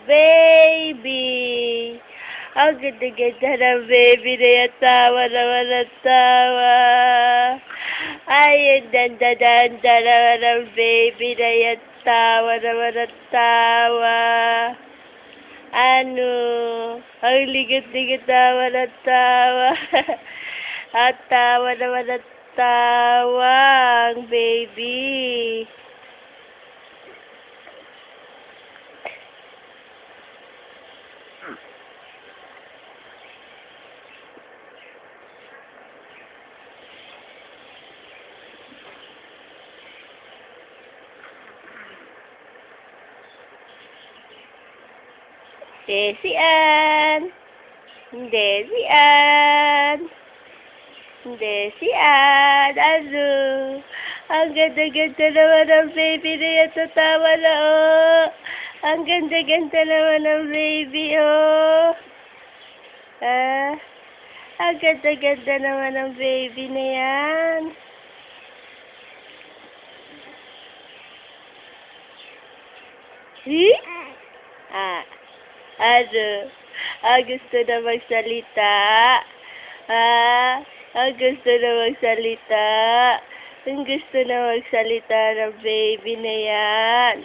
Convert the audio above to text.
baby. Ang ganda-ganda ng baby na yan. Tawa naman ang tawa. Ay, ang danda-danda naman ng baby na yan. Tawa naman ang tawa. Ano? Ang ligat-ligat naman ang tawa. At tawa naman ang tawa ang baby. Si Ann. Hindi si Ann. Hindi si Ann. Ano? Ang ganda-ganda naman ng baby na yan. Tatawa na, oh. Ang ganda-ganda naman ng baby, oh. Ah, ang ganda-ganda naman ng baby na yan. Ano? Gusto na magsalita? Gusto na magsalita? Ang gusto na magsalita ng baby na yan?